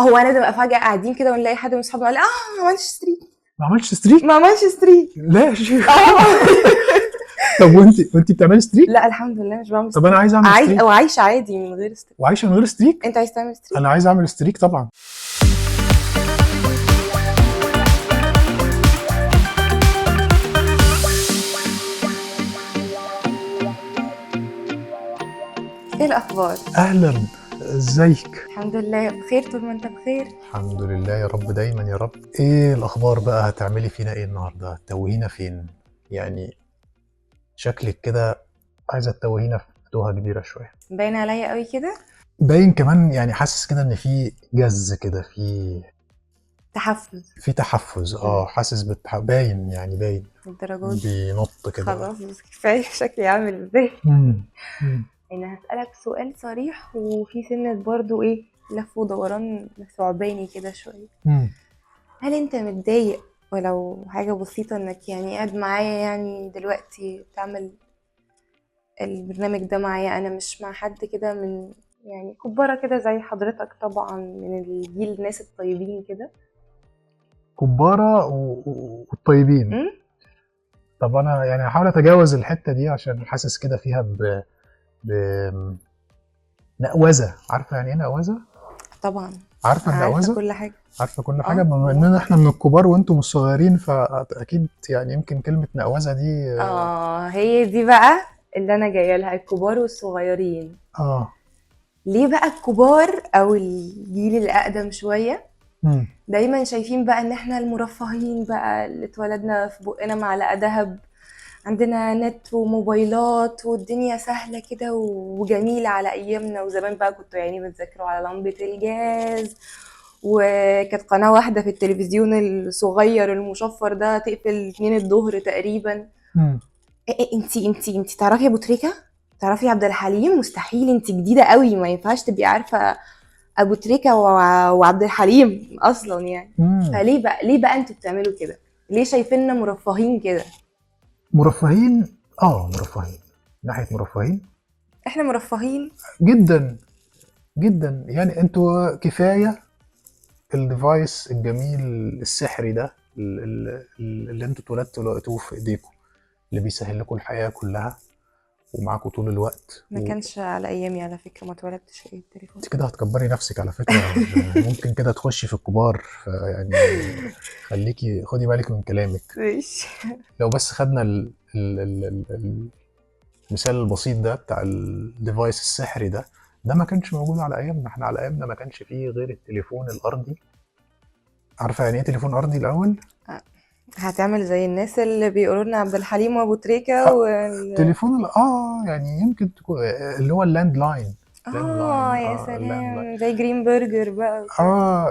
هو انا ببقى فجاه قاعدين كده ونلاقي حد من اصحابنا قال ما عملتش ستريك. ما عملتش ستريك؟ ما عملش ستريك. لا يا شيخ. طب وانت بتعملي ستريك؟ لا الحمد لله مش بعمل طب ستريك. انا عايز اعمل ستريك. او عايشه عادي من غير ستريك. وعايشه من غير ستريك؟ انت عايز تعمل ستريك؟ انا عايز اعمل ستريك طبعا. ايه الاخبار؟ اهلا، ازيك؟ الحمد لله بخير طول ما انت بخير. الحمد لله يا رب دايما يا رب. ايه الاخبار بقى؟ هتعملي فينا ايه النهارده؟ هتتوهينا فين يعني؟ شكلك كده عايزه تتوهينا في توهه كبيره شويه. باين عليا قوي كده. باين كمان، يعني حاسس كده ان في جز كده، في تحفز. حاسس باين، يعني باين الدرجات بينط كده. خلاص بس كفايه شكلي عامل ازاي. مم. انا هسألك سؤال صريح وفي سنة برضو ايه لف ودوران ثعباني كده شوية. مم. هل انت متضايق ولو حاجة بسيطة انك يعني قاعد معايا يعني دلوقتي بتعمل البرنامج ده معايا؟ انا مش مع حد كده من يعني كبارة كده زي حضرتك طبعا، من الجيل الناس الطيبين كده. كبارة والطيبين. طب انا يعني هحاول اتجاوز الحتة دي عشان حاسس كده فيها ب... نقوزة. عارفة يعني ايه نقوزة؟ طبعا عارفة عارفة النقوزة؟ كل حاجة. عارفة كل حاجة. بما اننا احنا من الكبار وانتم الصغيرين، فاكيد يعني يمكن كلمة نقوزة دي هي دي بقى اللي انا جايه لها، الكبار والصغيرين. ليه بقى الكبار او الجيل الاقدم شويه دايما شايفين بقى ان احنا المرفهين بقى اللي اتولدنا في بقنا معلقه دهب، عندنا نت وموبايلات والدنيا سهله كده وجميله على ايامنا. وزمان بقى كنتوا يعني بتذاكروا على لمبه الجاز، وكانت قناه واحده في التلفزيون الصغير المشفر ده تقفل 2 الظهر تقريبا. انتي تعرفي ابو تريكه؟ تعرفي عبد الحليم؟ مستحيل، انتي جديده قوي، ما ينفعش تبقي عارفه ابو تريكه وعبد الحليم اصلا يعني. ليه بقى انتوا بتعملوا كده؟ ليه شايفيننا مرفهين كده؟ مرفهين؟ مرفهين. ناحيه مرفهين، احنا مرفهين جدا جدا. يعني انتوا كفايه الديفايس الجميل السحري ده اللي انتوا اتولدتوا لقيتوه في ايديكم، اللي بيسهل لكم الحياه كلها ومعاكم طول الوقت. ما كانش على ايامي على فكره، ما اتولدتش في التليفون. انت كده هتكبري نفسك على فكره. ممكن كده تخشي في الكبار، يعني خليكي خدي بالك من كلامك. ماشي. لو بس خدنا المثال البسيط ده بتاع الديفايس السحري ده ما كانش موجود على ايامنا. احنا على ايامنا ما كانش فيه غير التليفون الارضي. عارفه يعني ايه تليفون ارضي الاول؟ هتعمل زي الناس اللي بيقولوا لنا عبد الحليم وابو تريكه تليفون يعني يمكن تكون اللي هو اللاند لاين. يا سلام، زي جرين برجر بقى.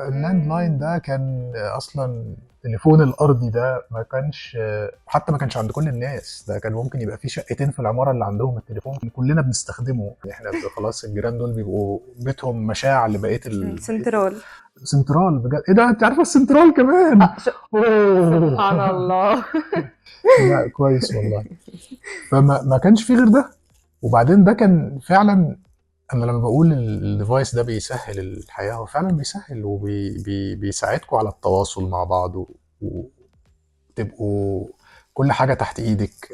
اللاند لاين ده كان اصلا التليفون الارضي ده ما كانش حتى ما كانش عند كل الناس. ده كان ممكن يبقى في شقتين في العماره اللي عندهم التليفون، كلنا بنستخدمه. احنا خلاص الجيران دول بيبقوا بيتهم مشاع لبقيه سنترال. بجد ايه ده؟ انت عارفه السنترال كمان؟ سبحان الله. لا كويس والله. فما كانش في غير ده. وبعدين ده كان فعلا، انا لما بقول الديفايس ده بيسهل الحياه، هو فعلا بيسهل وبيساعدكم على التواصل مع بعض وتبقوا كل حاجه تحت ايدك.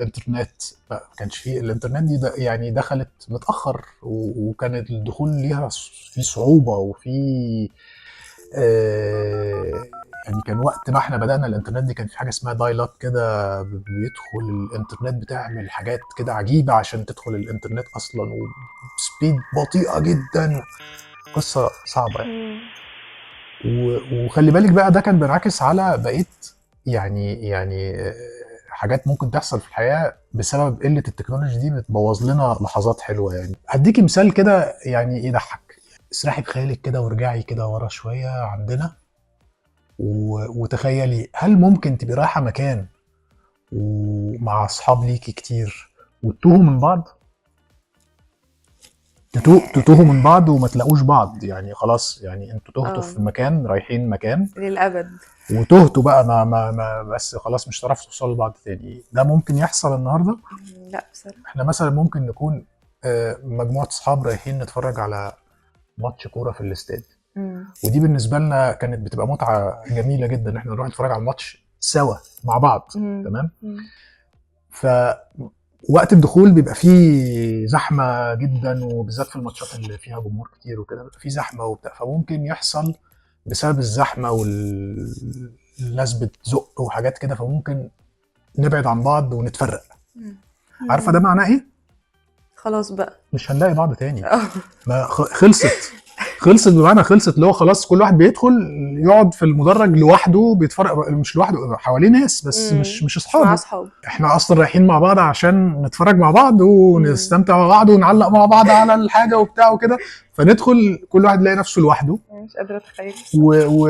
انترنت ما كانش فيه. الانترنت دي يعني دخلت متاخر، وكان الدخول ليها في صعوبه وفي يعني كان وقت ما احنا بدأنا الانترنت دي كان في حاجة اسمها دايل اب كده، بيدخل الانترنت بتعمل حاجات كده عجيبة عشان تدخل الانترنت اصلا، وسبيد بطيئة جدا، قصة صعبة يعني. وخلي بالك بقى ده كان بينعكس على بقية يعني حاجات ممكن تحصل في الحياة بسبب قلة التكنولوجي دي، بتبوظ لنا لحظات حلوة. يعني هديكي مثال كده يعني يضحك. اسرحي بخيالك كده وارجعي كده ورا شوية عندنا، وتخيلي هل ممكن تبقي رايحة مكان ومع أصحاب ليكي كتير وتتوهوا من بعض؟ تتوهوا من بعض وما تلاقوش بعض، يعني خلاص يعني انتوا تهتوا في مكان، رايحين مكان للأبد، وتهتوا بقى ما بس خلاص مش هتعرفوا توصلوا لبعض تاني. ده ممكن يحصل النهارده؟ لا بصراحة. احنا مثلا ممكن نكون مجموعة أصحاب رايحين نتفرج على ماتش كوره في الاستاد. ودي بالنسبه لنا كانت بتبقى متعه جميله جدا ان احنا نروح نتفرج على الماتش سوا مع بعض. تمام. فوقت الدخول بيبقى فيه زحمه جدا، وبالذات في الماتشات اللي فيها جمهور كتير وكده بيبقى فيه زحمه وبتاع، فممكن يحصل بسبب الزحمه والناس بتزق وحاجات كده، فممكن نبعد عن بعض ونتفرق. عارفه ده معناه ايه؟ خلاص بقى مش هنلاقي بعض تاني. ما خلصت بمعنى خلصت، اللي هو خلاص كل واحد بيدخل يقعد في المدرج لوحده بيتفرج، مش لوحده، حواليه ناس بس مش اصحابه. احنا اصلا رايحين مع بعض عشان نتفرج مع بعض ونستمتع مع بعض ونعلق مع بعض على الحاجه وبتاع وكده، فندخل كل واحد يلاقي نفسه لوحده. مش قادره اتخيل.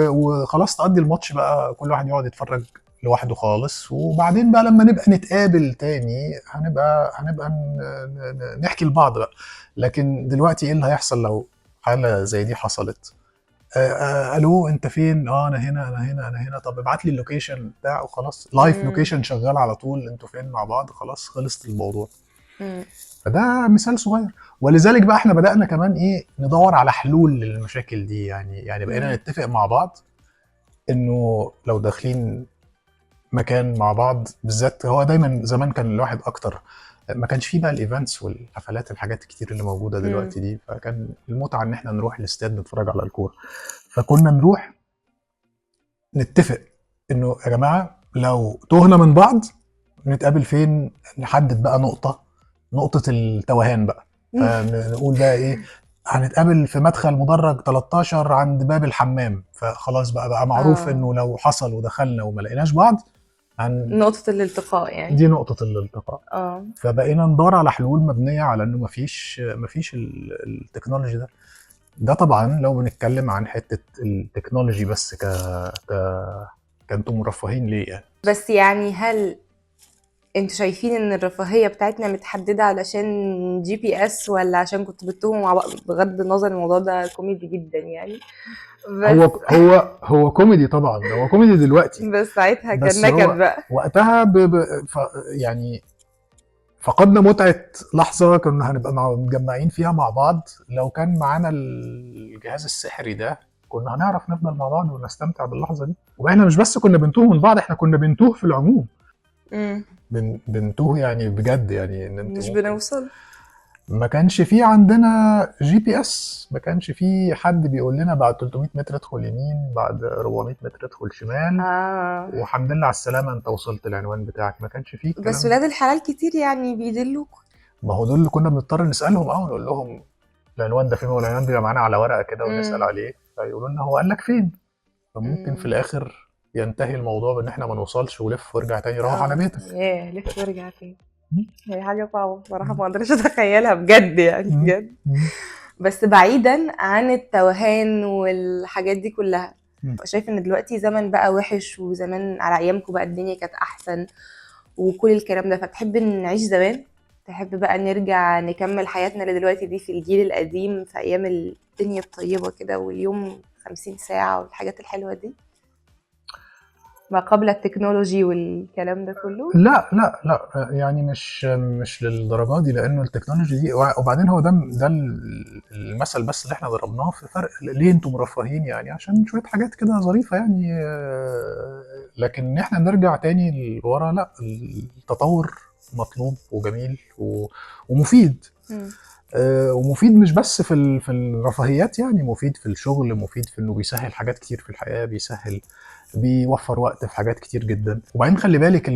وخلاص تقضي الماتش بقى كل واحد يقعد يتفرج لوحده خالص. وبعدين بقى لما نبقى نتقابل تاني هنبقى نحكي لبعض بقى. لكن دلوقتي ايه اللي هيحصل لو حالة زي دي حصلت؟ الو انت فين؟ انا هنا. طب ابعت لي اللوكيشن بتاعه، خلاص لايف لوكيشن شغال على طول، انتوا فين مع بعض، خلاص خلصت الموضوع. فده مثال صغير. ولذلك بقى احنا بدأنا كمان ايه ندور على حلول للمشاكل دي. يعني بقينا نتفق مع بعض انه لو داخلين مكان مع بعض، بالذات هو دايما زمان كان الواحد اكتر ما كانش فيه بقى الايفنتس والحفلات الحاجات الكتير اللي موجوده دلوقتي دي، فكان المتعه ان احنا نروح الاستاد نتفرج على الكوره. فكنا نروح نتفق انه يا جماعه لو تهنا من بعض نتقابل فين، نحدد بقى نقطه التوهان بقى. فنقول بقى ايه، هنتقابل في مدخل مدرج 13 عند باب الحمام. فخلاص بقى معروف انه لو حصل ودخلنا وما لقيناش بعض نقطة الالتقاء، يعني دي نقطة الالتقاء. فبقينا ندور على حلول مبنية على انه مفيش التكنولوجي ده طبعا لو بنتكلم عن حتة التكنولوجي بس كنتم مرفهين ليه يعني. بس يعني هل انتوا شايفين ان الرفاهية بتاعتنا متحددة علشان GPS ولا عشان كنتوا بتتوهوا مع بعض؟ بغض النظر الموضوع ده كوميدي جدا يعني. هو كوميدي طبعا، هو كوميدي دلوقتي، بس ساعتها كان نكد بقى. وقتها يعني فقدنا متعة لحظة كنا هنبقى متجمعين فيها مع بعض. لو كان معانا الجهاز السحري ده كنا هنعرف نفضل مع بعض ونستمتع باللحظة دي. واحنا مش بس كنا بنتوه من بعض، احنا كنا بنتوه في العموم. بنتوه يعني بجد، يعني ان مش بنوصل. ما كانش فيه عندنا GPS، ما كانش فيه حد بيقول لنا بعد 300 متر ادخل يمين، بعد 400 متر ادخل شمال، والحمد لله على السلامة انت وصلت العنوان بتاعك. ما كانش فيه الكلام. بس ولاد الحلال كتير يعني بيدلوكوا. ما هو دول اللي كنا بنضطر نسألهم ونقول لهم العنوان ده فين، والعنوان بيبقى معانا على ورقة كده ونسأل عليه، فيقولوا لنا هو قال لك فين. فممكن في الآخر ينتهي الموضوع بان احنا ما نوصلش ولف وارجع تاني روح على بيتك. لف وارجع تاني. هي حاجة صعبة بصراحة، ما اقدرش اتخيلها بجد يعني بجد. بس بعيدا عن التوهان والحاجات دي كلها، شايف ان دلوقتي زمن بقى وحش، وزمان على ايامكم بقى الدنيا كانت احسن وكل الكلام ده، فتحب نعيش زمان؟ تحب بقى نرجع نكمل حياتنا اللي دلوقتي دي في الجيل القديم، في ايام الدنيا الطيبة كده واليوم 50 ساعة والحاجات الحلوة دي ما قبل التكنولوجي والكلام ده كله؟ لا لا لا، يعني مش للدرجه دي، لانه التكنولوجي دي، وبعدين هو ده المثل بس اللي احنا ضربناه في فرق ليه انتم مرفهين، يعني عشان شويه حاجات كده ظريفه يعني. لكن احنا نرجع تاني لورا لا، التطور مطلوب وجميل ومفيد. ومفيد مش بس في الرفاهيات، يعني مفيد في الشغل، مفيد في انه بيسهل حاجات كتير في الحياه، بيوفر وقت في حاجات كتير جدا. وبعدين خلي بالك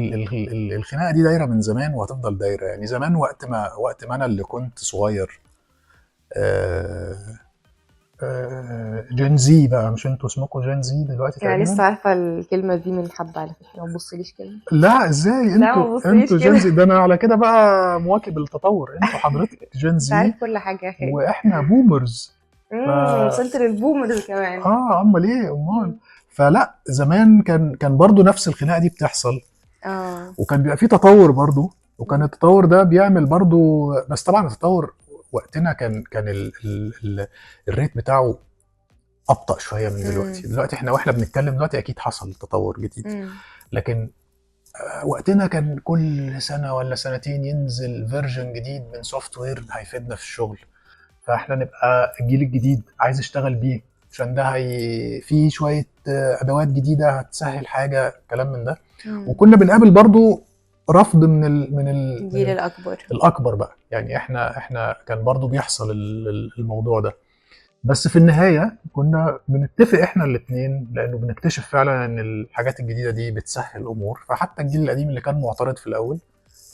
الخناقه دي دايره من زمان وهتفضل دايره. يعني زمان وقت ما انا اللي كنت صغير، جين زي بقى، مش انتوا اسمكم جين زي دلوقتي تقريبا؟ انا لسه عارفه الكلمه دي من حبه على فكره، ما تبصليش كده. لا ازاي انتوا جين زي؟ ده انا على كده بقى مواكب التطور. انتوا حضرتك جين زي، عارف كل حاجه يا اخي، واحنا بومرز. وصلت للبومرز كمان. امال ايه امال. فلا زمان كان برضو نفس الخناقه دي بتحصل. وكان بيبقى فيه تطور برضو، وكان التطور ده بيعمل برضو، بس طبعا التطور وقتنا كان الريت بتاعه ابطأ شويه من دلوقتي احنا واحنا بنتكلم دلوقتي اكيد حصل تطور جديد. لكن وقتنا كان كل سنه ولا سنتين ينزل فيرجن جديد من سوفت وير هيفيدنا في الشغل. فاحنا نبقى الجيل الجديد عايز اشتغل بيه عشان ده في شويه ادوات جديده هتسهل حاجه كلام من ده. وكنا بنقابل برضو رفض من الجيل الاكبر بقى، يعني احنا كان برضو بيحصل الموضوع ده. بس في النهايه كنا بنتفق احنا الاثنين، لانه بنكتشف فعلا ان الحاجات الجديده دي بتسهل الامور. فحتى الجيل القديم اللي كان معترض في الاول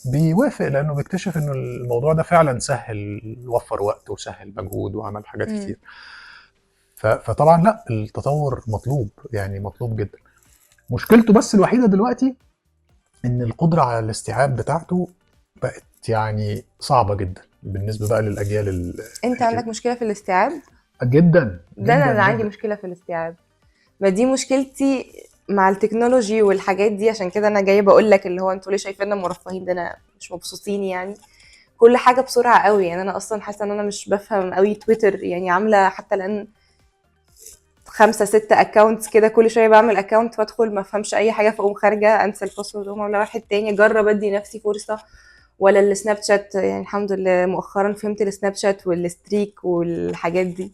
بيوافق، لانه بيكتشف انه الموضوع ده فعلا سهل، وفر وقت وسهل مجهود وعمل حاجات كتير. فطبعا لا، التطور مطلوب، يعني مطلوب جدا. مشكلته بس الوحيده دلوقتي ان القدره على الاستيعاب بتاعته بقت يعني صعبه جدا بالنسبه بقى للاجيال. انت عندك مشكله في الاستيعاب جدا. ده انا اللي عندي مشكله في الاستيعاب. ما دي مشكلتي مع التكنولوجي والحاجات دي، عشان كده انا جايه بقول لك اللي هو انتوا ليه شايفيننا مرفهين؟ ده انا مش مبسوطين يعني. كل حاجه بسرعه قوي، يعني انا اصلا حاسه ان انا مش بفهم قوي تويتر، يعني عامله حتى الان 5-6 اكونتس كده، كل شويه بعمل اكونت وادخل ما افهمش اي حاجه، فاقوم خارجه انسى الباسورد واقوم عامله واحد تاني، اجرب ادي نفسي فرصه. ولا السناب شات، يعني الحمد لله مؤخرا فهمت السناب شات والستريك والحاجات دي.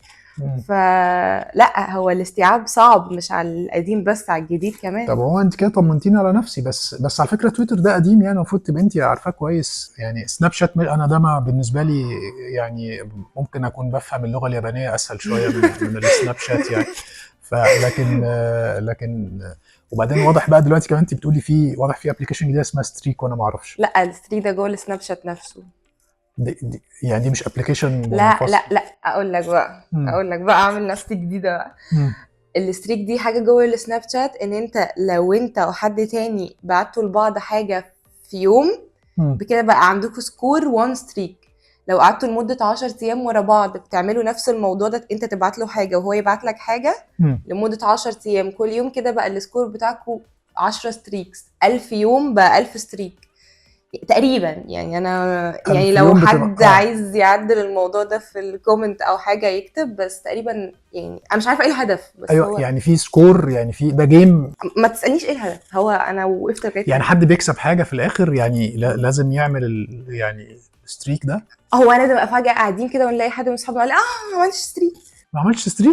فلا، هو الاستيعاب صعب مش على القديم بس، على الجديد كمان. طب هو انت كده طمنتيني على نفسي، بس على فكره تويتر ده قديم، يعني المفروض تبقى انت عارفاه كويس. يعني سناب شات انا ده ما بالنسبه لي، يعني ممكن اكون بفهم اللغه اليابانيه اسهل شويه من السناب شات يعني. لكن وبعدين واضح بقى دلوقتي كمان انت بتقولي واضح في ابلكيشن جديد اسمها ستريك، وانا ما اعرفش. لا، الستريك ده جوه السناب شات نفسه. يعني دي مش ابلكيشن منفصل؟ لا اقول لك بقى اعمل نفسي جديده بقى. الستريك دي حاجه جوه السناب شات، ان انت لو انت وحد تاني بعتوا لبعض حاجه في يوم بكده بقى عندكم سكور 1 ستريك. لو قعدتوا لمده 10 ايام ورا بعض بتعملوا نفس الموضوع ده، انت تبعت له حاجه وهو يبعت لك حاجه لمده 10 ايام كل يوم، كده بقى السكور بتاعكم 10 ستريكس. 1000 يوم بقى 1000 ستريك تقريبا. يعني انا يعني لو حد عايز يعدل الموضوع ده في الكومنت او حاجه يكتب، بس تقريبا يعني انا مش عارفه ايه الهدف. بس ايوه هو يعني في سكور، يعني في ده جيم. ما تسالنيش ايه الهدف، هو انا وقفت لغايه يعني حد بيكسب حاجه في الاخر، يعني لازم يعمل يعني الستريك ده. هو انا لازم فجاه قاعدين كده ونلاقي حد من اصحابنا قال ما عملتش ستريك.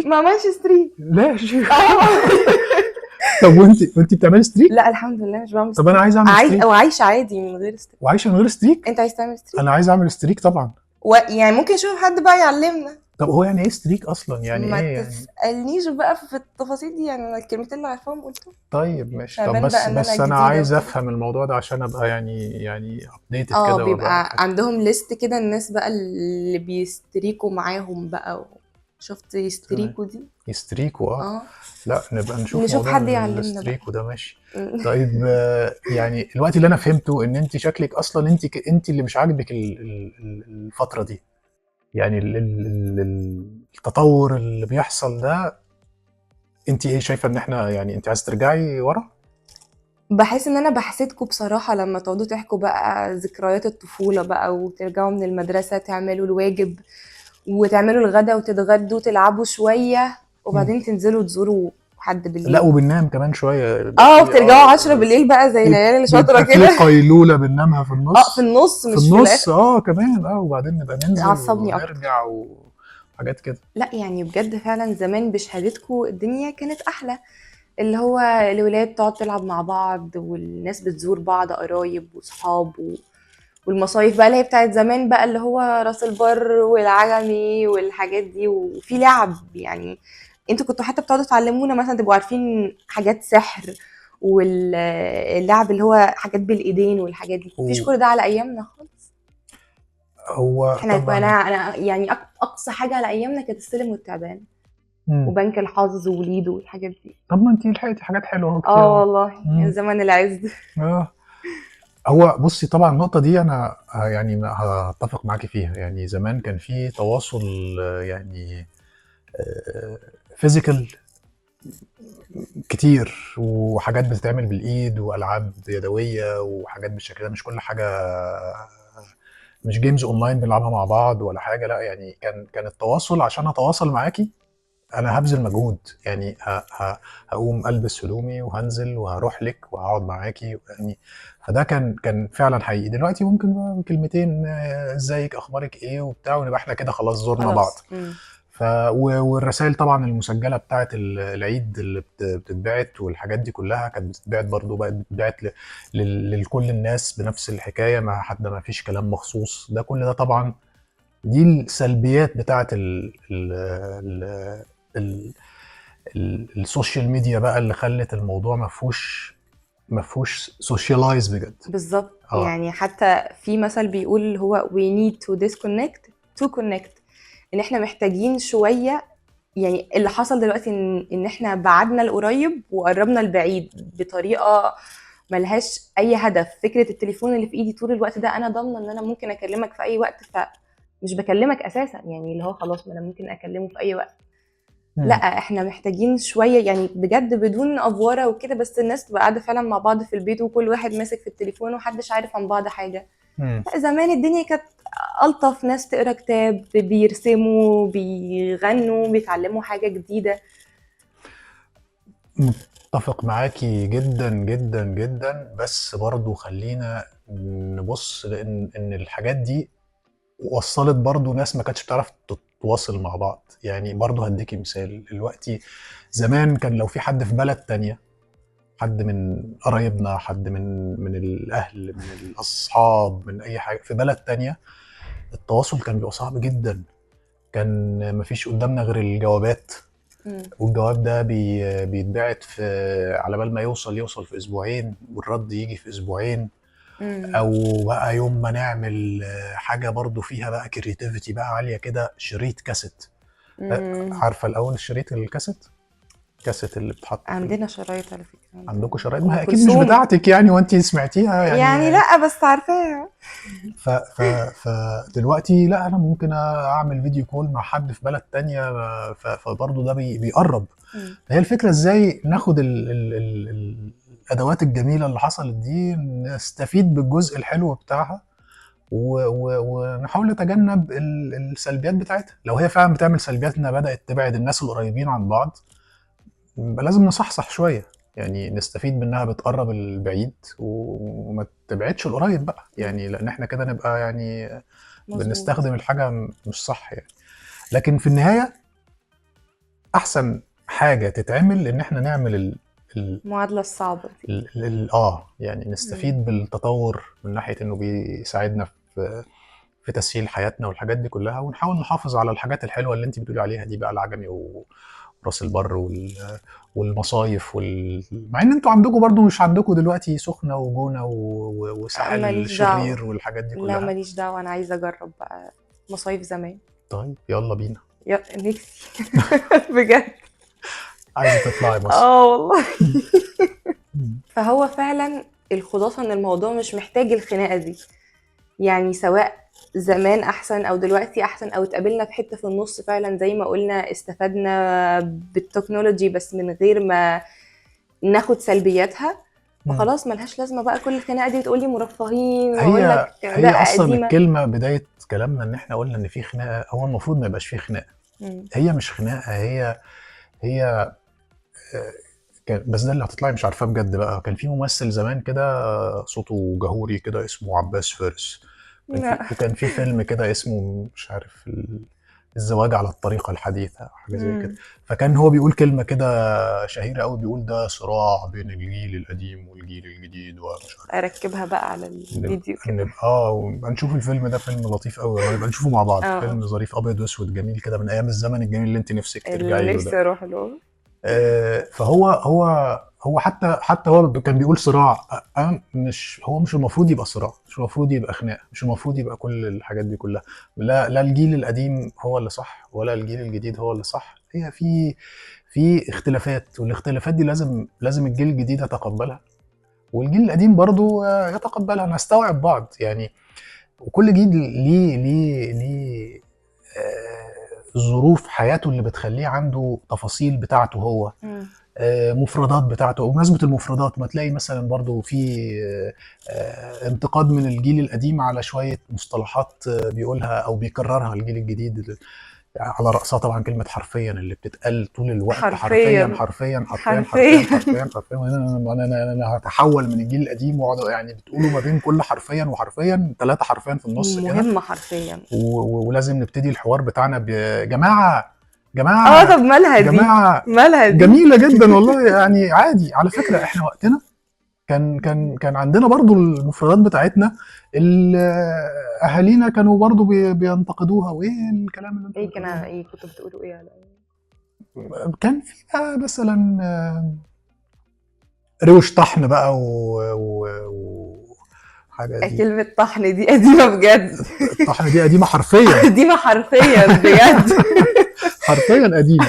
ما عملتش ستريك لا يا شيخ. طب وانت بتعملي ستريك؟ لا الحمد لله مش بعمل ستريك. طب انا عايز اعمل ستريك. او عايشه عادي من غير ستريك. وعايشه من غير ستريك؟ انت عايز تعمل ستريك؟ انا عايز اعمل ستريك طبعا. يعني ممكن نشوف حد بقى يعلمنا. طب هو يعني ايه ستريك اصلا؟ يعني ما ايه؟ ما تسالنيش بقى في التفاصيل دي، يعني الكلمتين اللي عارفاهم قلتهم. طيب ماشي. طب بس انا عايز افهم الموضوع ده عشان ابقى يعني ابديتد كده. بيبقى عندهم ليست كده الناس بقى اللي بيستريكوا معاهم بقى. شفت يستريكوا دي؟ يستريكوا لا نبقى نشوف حد يعلمنا يستريكوا ده. ماشي. طيب يعني الوقت اللي انا فهمته ان انت شكلك اصلا انت اللي مش عاجبك الفتره دي، يعني التطور اللي بيحصل ده. انت ايه شايفه ان احنا يعني انت عايز ترجعي ورا؟ بحس ان انا بحسدكم بصراحه لما تقعدوا تحكوا بقى ذكريات الطفوله بقى، وترجعوا من المدرسه تعملوا الواجب وتعملوا الغدا وتتغدوا وتلعبوا شويه وبعدين تنزلوا تزوروا حد بالليل. لا وبننام كمان شويه. بترجعوا 10 بالليل بقى زي العيال اللي شاطره كده. في قيلوله بننامها في النص. في النص مش في النص كمان. وبعدين نبقى ننزل ونرجع وحاجات كده. لا يعني بجد فعلا زمان بشهادتكم الدنيا كانت احلى، اللي هو الولاد تقعد تلعب مع بعض والناس بتزور بعض، قرايب وصحاب والمصايف بقى اللي هي بتاعت زمان بقى، اللي هو راس البر والعجمي والحاجات دي، وفي لعب. يعني انتوا كنتوا حتى بتقعدوا تعلمونا مثلا تبقوا عارفين حاجات سحر، واللعب اللي هو حاجات بالايدين والحاجات دي. مفيش كل ده على ايامنا خالص. هو احنا انا يعني اقصى حاجه على ايامنا كانت السلم والتعبان وبنك الحظ وليدو والحاجات دي. طب ما انتي لحقتي حاجات حلوه كتير. والله زمان العز. هو بصي طبعا النقطه دي انا يعني هتفق معاكي فيها. يعني زمان كان في تواصل يعني فيزيكال كتير، وحاجات بتتعمل بالايد والعاب يدويه وحاجات بالشكل ده. مش كل حاجه مش جيمز اونلاين بنلعبها مع بعض ولا حاجه. لا يعني كان التواصل عشان اتواصل معاكي انا هبذل مجهود، يعني هقوم البس هدومي وهنزل وهروح لك وهقعد معاكي يعني. فده كان فعلا حقيقي. دلوقتي ممكن بقى كلمتين ازيك اخبارك ايه وبتاع، ونبقى احنا كده خلاص زورنا بعض. خلاص. والرسائل طبعا المسجله بتاعه العيد اللي بتتبعت والحاجات دي كلها كانت بتتبعت برضو، بقت بتتبعت لكل الناس بنفس الحكايه، ما حد ما فيش كلام مخصوص. ده كل ده طبعا دي السلبيات بتاعه ال السوشيال ميديا بقى، اللي خلت الموضوع ما فيهوش سوشيالايز بجد. بالظبط. اه يعني حتى في مثل بيقول هو we need to disconnect to connect، ان احنا محتاجين شوية. يعني اللي حصل دلوقتي ان احنا بعدنا القريب وقربنا البعيد بطريقة ملهاش اي هدف. فكرة التليفون اللي في ايدي طول الوقت ده، انا ضامنة ان انا ممكن اكلمك في اي وقت، فمش بكلمك اساسا. يعني اللي هو خلاص، ما انا ممكن اكلمه في اي وقت. لا، احنا محتاجين شوية يعني بجد بدون افوره وكده، بس الناس تبقى قاعدة فعلا مع بعض في البيت وكل واحد ماسك في التليفون ومحدش عارف عن بعض حاجة. مم. لا، زمان الدنيا كانت ألطف. ناس تقرا كتاب، بيرسموا، بيغنوا، بيتعلموا حاجة جديدة. متفق معاكي جدا جدا جدا، بس برضو خلينا نبص، لان الحاجات دي وصلت برضو ناس ما كانتش بتعرف تتواصل مع بعض. يعني برضو هديكي مثال دلوقتي. زمان كان لو في حد في بلد تانية، حد من قرايبنا، حد من الاهل، من الاصحاب، من اي حاجه في بلد تانية، التواصل كان بيبقى صعب جدا. كان مفيش قدامنا غير الجوابات، مم. والجواب ده بيتبعت في، على بال ما يوصل في اسبوعين، والرد يجي في اسبوعين. مم. او بقى يوم ما نعمل حاجه برضو فيها بقى كرياتيفيتي بقى عاليه كده، شريط كاسيت. مم. عارفه الاول شريط الكاسيت، كاسيت اللي بتحط في عندنا شرايط على فكرة، عندكم عندنا شرايط؟ ما أم هي اكيد مش كلثوم. بتاعتك يعني، وانت سمعتيها يعني يعني. لا، بس عارفاها. ف ف فدلوقتي لا، انا ممكن اعمل فيديو كول مع حد في بلد تانية، فبرضه ده بيقرب. مم. هي الفكرة ازاي ناخد الادوات الجميلة اللي حصلت دي، نستفيد بالجزء الحلو بتاعها، ونحاول نتجنب السلبيات بتاعتها. لو هي فعلا بتعمل سلبيات انها بدأت تبعد الناس القريبين عن بعض، يبقى لازم نصحصح شوية، يعني نستفيد منها بتقرب البعيد وما تبعدش القريب بقى، مم. يعني لان احنا كده نبقى يعني مظبوط. بنستخدم الحاجة مش صح يعني. لكن في النهاية احسن حاجة تتعمل ان احنا نعمل المعادلة الصعبة دي. يعني مم. نستفيد بالتطور من ناحية انه بيساعدنا في تسهيل حياتنا والحاجات دي كلها، ونحاول نحافظ على الحاجات الحلوة اللي انت بتقولي عليها دي بقى، العجمي وراس البر والمصايف مع ان انتوا عندكم برضو، مش عندكم دلوقتي سخنة وجونة وساحل ماليش دعوة. الشرير والحاجات دي لا، كلها؟ ماليش دعوة. أنا عايزة أجرب بقى مصايف زمان. طيب يلا بينا. يا نفسي. بجد. عايزة تطلعي مصر؟ اه والله. مم. فهو فعلا الخلاصة ان الموضوع مش محتاج الخناقة دي. يعني سواء زمان احسن او دلوقتي احسن، او اتقابلنا في حتة في النص فعلا زي ما قلنا استفدنا بالتكنولوجي بس من غير ما ناخد سلبياتها، مم. فخلاص ملهاش لازمة بقى كل الخناقة دي وتقولي مرفهين واقول هي لك ده هي اصلا قديمة. الكلمة بداية كلامنا ان احنا قلنا ان في خناقة، هو المفروض ما يبقاش في خناقة. مم. هي مش خناقة، هي بس ده اللي هتطلعي مش عارفاه بجد بقى. كان في ممثل زمان كده صوته جهوري كده اسمه عباس فارس. لا. وكان في فيلم كده اسمه مش عارف الزواج على الطريقة الحديثة أو حاجة زي كده. مم. فكان هو بيقول كلمة كده شهيرة قوي، بيقول ده صراع بين الجيل القديم والجيل الجديد ومش عارف. اركبها بقى على الفيديو كده. هنشوف الفيلم ده، فيلم لطيف قوي والله، نبقى نشوفه مع بعض. اه. فيلم ظريف ابيض واسود جميل كده، من ايام الزمن الجميل اللي انت نفسك ترجعي اللي له نفسي ده. اروح له. فهو حتى هو كان بيقول صراع. مش هو مش المفروض يبقى صراع، مش المفروض يبقى خناقه، مش المفروض يبقى كل الحاجات دي كلها. لا الجيل القديم هو اللي صح ولا الجيل الجديد هو اللي صح. هي في اختلافات، والاختلافات دي لازم الجيل الجديد يتقبلها، والجيل القديم برضو يتقبلها، نستوعب بعض يعني. وكل جيل ليه ظروف حياته اللي بتخليه عنده تفاصيل بتاعته هو، مم. مفردات بتاعته. وبمناسبة المفردات، ما تلاقي مثلا برضو في انتقاد من الجيل القديم على شوية مصطلحات بيقولها أو بيكررها الجيل الجديد. على رأسها طبعا كلمة حرفيا اللي بتتقال طول الوقت، حرفيا حرفيا حرفيا حرفيا حرفيا حرفيا حرفيا. انا هتحول من الجيل القديم واقعد يعني بتقولوا ما بين كل حرفيا وحرفيا 3 حرفيا في النص كده، مهمة حرفيا. ولازم نبتدي الحوار بتاعنا جماعة طب مالها دي؟ جماعة مالها دي؟ جميلة جدا والله يعني عادي. على فكرة احنا وقتنا كان عندنا برضو المفردات بتاعتنا اللي اهالينا كانوا برضو بينتقدوها. وايه الكلام اللي ايه كان ايه كنتوا بتقولوا ايه على كان في بقى مثلا روش طحن بقى وحاجة دي. كلمة طحن دي قديمة بجد. الطحن دي قديمة حرفيا. قديمة حرفيا بجد. حرفيا قديمة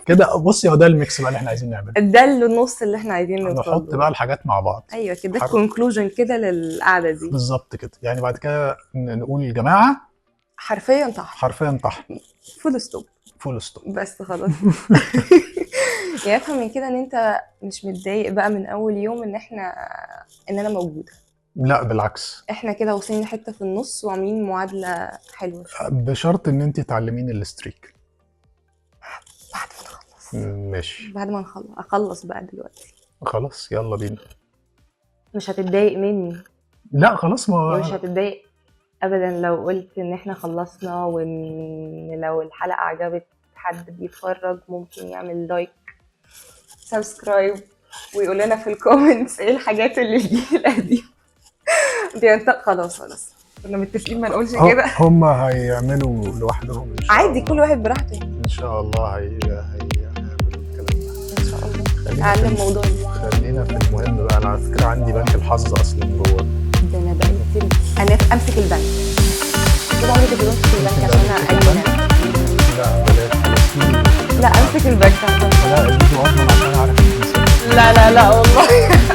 كده. بصي هو ده الميكس بقى اللي احنا عايزين نعمله، ده النص اللي احنا عايزين نوصل نحط بقى الحاجات مع بعض. ايوه كده كونكلوجن كده للقعدة دي بالظبط كده. يعني بعد كده نقول يا جماعة حرفيا طحن، حرفيا طحن، فول ستوب، فول ستوب بس خلاص. يعني افهم من كده ان انت مش متضايق بقى من اول يوم ان انا موجودة. لا بالعكس، احنا كده واصلين لحتة في النص وعاملين معادلة حلوة بشرط ان انت تعلمين الستريك بعد ما نخلص. ماشي بعد ما اخلص بقى دلوقتي. خلاص يلا بينا. مش هتتضايق مني؟ لا خلاص ما مش هتتضايق ابدا لو قلت ان احنا خلصنا، وان لو الحلقة عجبت حد بيتفرج ممكن يعمل لايك سبسكرايب ويقول لنا في الكومنتس ايه الحاجات اللي الجيل القديم خلاص كنا متفقين ما نقولش كده. هم هيعملوا لوحدهم ان شاء عادي الله. كل واحد براحته ان شاء الله هيعملوا الكلام ده ان شاء الله. اعلم موضوع خلينا في المهم بقى. انا على فكره عندي بنك الحظ اصلا جوه ده. انا بقيت انا امسك البنك كده. عمري كنت بمسك البنك عشان لا بلاش لا امسك البنك لا دي اضمن عشان اعرف. لا والله.